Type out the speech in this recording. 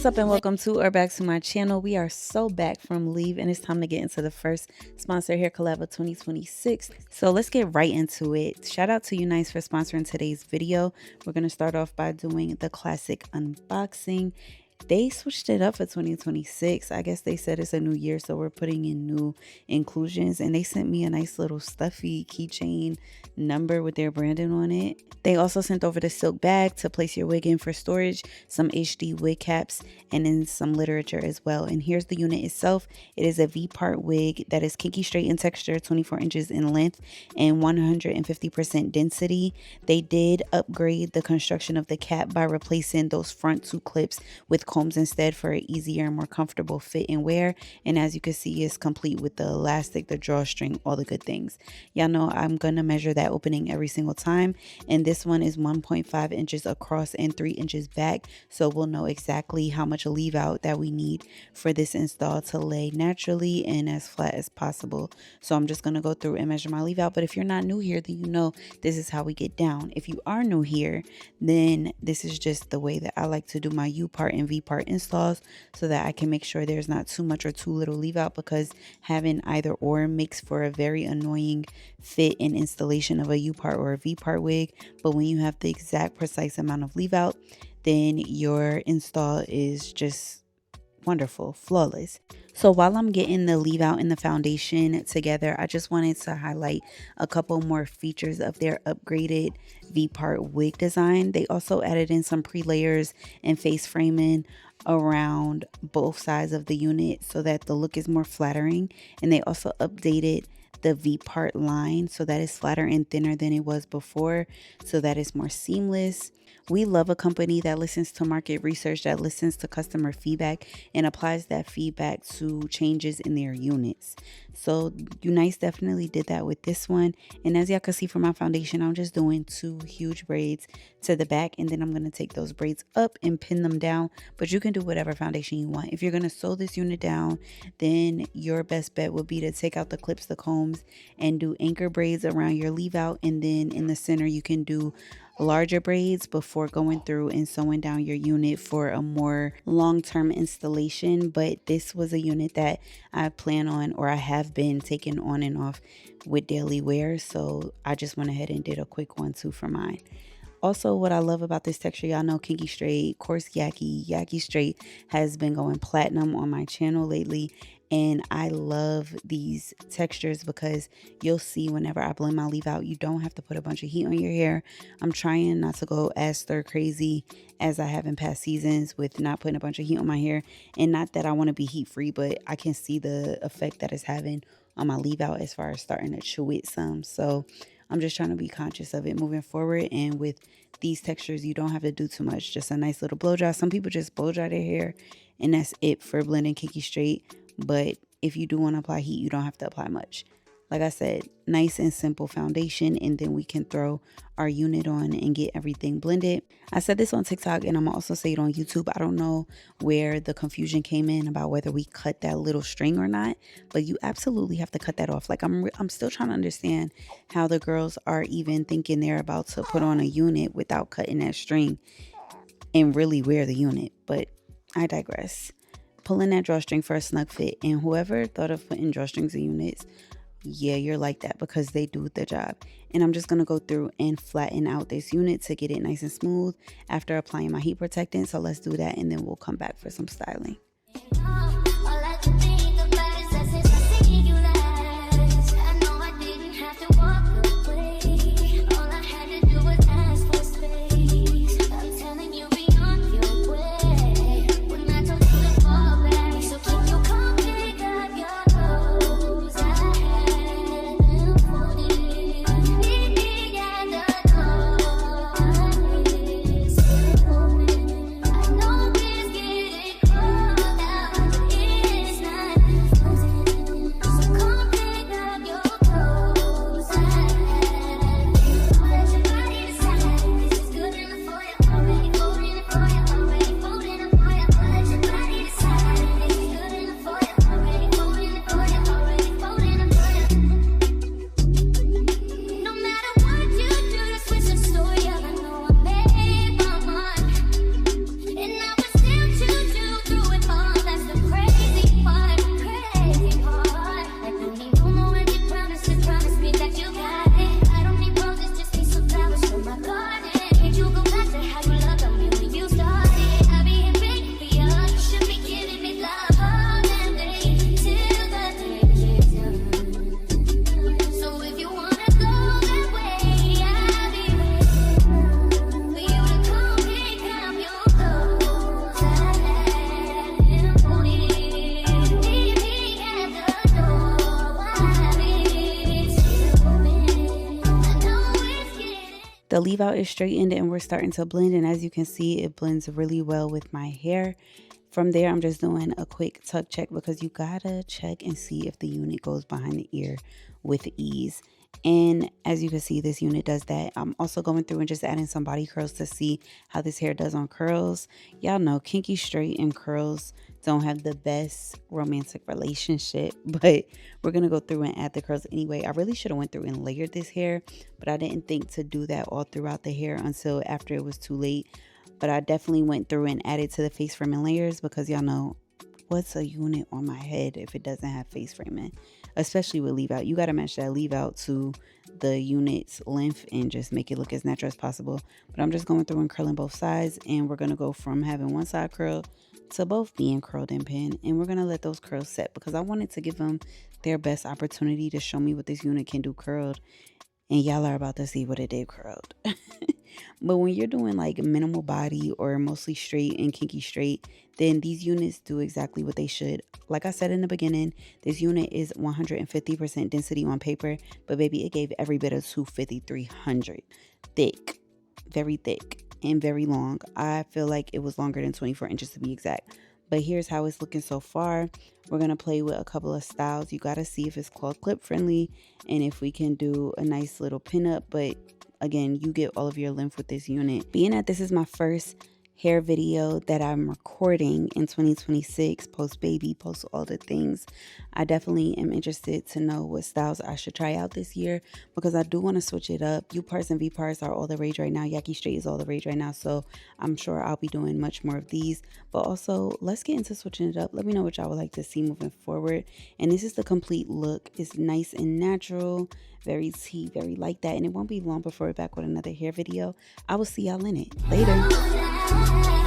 What's up and welcome to or back to my channel. We are so back from leave and it's time to get into the first sponsor hair collab of 2026. So let's get right into it. Shout out to Unice for sponsoring today's video. We're going to start off by doing the classic unboxing. They switched it up for 2026. I guess they said it's a new year, so we're putting in new inclusions. And they sent me a nice little stuffy keychain number with their branding on it. They also sent over the silk bag to place your wig in for storage, some HD wig caps, and then some literature as well. And here's the unit itself. It is a V-part wig that is kinky straight in texture, 24 inches in length, and 150% density. They did upgrade the construction of the cap by replacing those front two clips with combs instead for an easier and more comfortable fit and wear. And as you can see, it's complete with the elastic, the drawstring, all the good things. Y'all know I'm gonna measure that opening every single time, and this one is 1.5 inches across and 3 inches back, so we'll know exactly how much leave out that we need for this install to lay naturally and as flat as possible. So I'm just gonna go through and measure my leave out. But if you're not new here, then you know this is how we get down. If you are new here, then this is just the way that I like to do my U part and V part installs, so that I can make sure there's not too much or too little leave out, because having either or makes for a very annoying fit and installation of a U part or a V part wig. But when you have the exact precise amount of leave out, then your install is just wonderful, flawless. So while I'm getting the leave out and the foundation together, I just wanted to highlight a couple more features of their upgraded V-part wig design. They also added in some pre-layers and face framing around both sides of the unit so that the look is more flattering. And they also updated the V-part line so that it's flatter and thinner than it was before, so that it's more seamless. We love a company that listens to market research, that listens to customer feedback, and applies that feedback to changes in their units. So Unice definitely did that with this one. And as y'all can see from my foundation, I'm just doing 2 huge braids to the back, and then I'm going to take those braids up and pin them down. But you can do whatever foundation you want. If you're going to sew this unit down, then your best bet would be to take out the clips, the combs, and do anchor braids around your leave out. And then in the center, you can do larger braids before going through and sewing down your unit for a more long-term installation. But this was a unit that I plan on, or I have been taking on and off with daily wear, so I just went ahead and did a quick 1-2 for mine. Also, what I love about this texture, y'all know kinky straight, coarse yaki straight has been going platinum on my channel lately. And I love these textures because you'll see whenever I blend my leave out, you don't have to put a bunch of heat on your hair. I'm trying not to go as stir crazy as I have in past seasons with not putting a bunch of heat on my hair. And not that I want to be heat free, but I can see the effect that it's having on my leave out as far as starting to chew it some. So I'm just trying to be conscious of it moving forward. And with these textures, you don't have to do too much. Just a nice little blow dry. Some people just blow dry their hair and that's it for blending kinky straight. But if you do want to apply heat, you don't have to apply much. Like I said, nice and simple foundation, and then we can throw our unit on and get everything blended. I said this on TikTok, and I'm also say it on YouTube. I don't know where the confusion came in about whether we cut that little string or not, but you absolutely have to cut that off. Like I'm still trying to understand how the girls are even thinking they're about to put on a unit without cutting that string and really wear the unit. But I digress. Pulling that drawstring for a snug fit, and whoever thought of putting drawstrings in units, yeah, you're like that, because they do the job. And I'm just going to go through and flatten out this unit to get it nice and smooth after applying my heat protectant. So let's do that, and then we'll come back for some styling. The leave out is straightened and we're starting to blend, and as you can see, it blends really well with my hair. From there, I'm just doing a quick tuck check because you gotta check and see if the unit goes behind the ear with ease. And as you can see, this unit does that. I'm also going through and just adding some body curls to see how this hair does on curls. Y'all know kinky straight and curls don't have the best romantic relationship, but we're gonna go through and add the curls anyway. I really should have went through and layered this hair, but I didn't think to do that all throughout the hair until after it was too late. But I definitely went through and added to the face framing layers because y'all know, what's a unit on my head if it doesn't have face framing, especially with leave out. You got to match that leave out to the unit's length and just make it look as natural as possible. But I'm just going through and curling both sides, and we're going to go from having one side curl to both being curled and pinned, and we're going to let those curls set because I wanted to give them their best opportunity to show me what this unit can do curled, and y'all are about to see what it did curled. But when you're doing like minimal body or mostly straight and kinky straight, then these units do exactly what they should. Like I said in the beginning, this unit is 150% density on paper, but baby, it gave every bit of 250-300. Thick, very thick and very long. I feel like it was longer than 24 inches to be exact. But here's how it's looking so far. We're going to play with a couple of styles. You got to see if it's claw clip friendly and if we can do a nice little pin up. But again, you get all of your length with this unit. Being that this is my first hair video that I'm recording in 2026, post baby, post all the things, I definitely am interested to know what styles I should try out this year because I do want to switch it up. U parts and V parts are all the rage right now. Yaki straight is all the rage right now, so I'm sure I'll be doing much more of these. But also, let's get into switching it up. Let me know what y'all would like to see moving forward. And this is the complete look. It's nice and natural, very tea, very like that, and it won't be long before we're back with another hair video. I will see y'all in it later.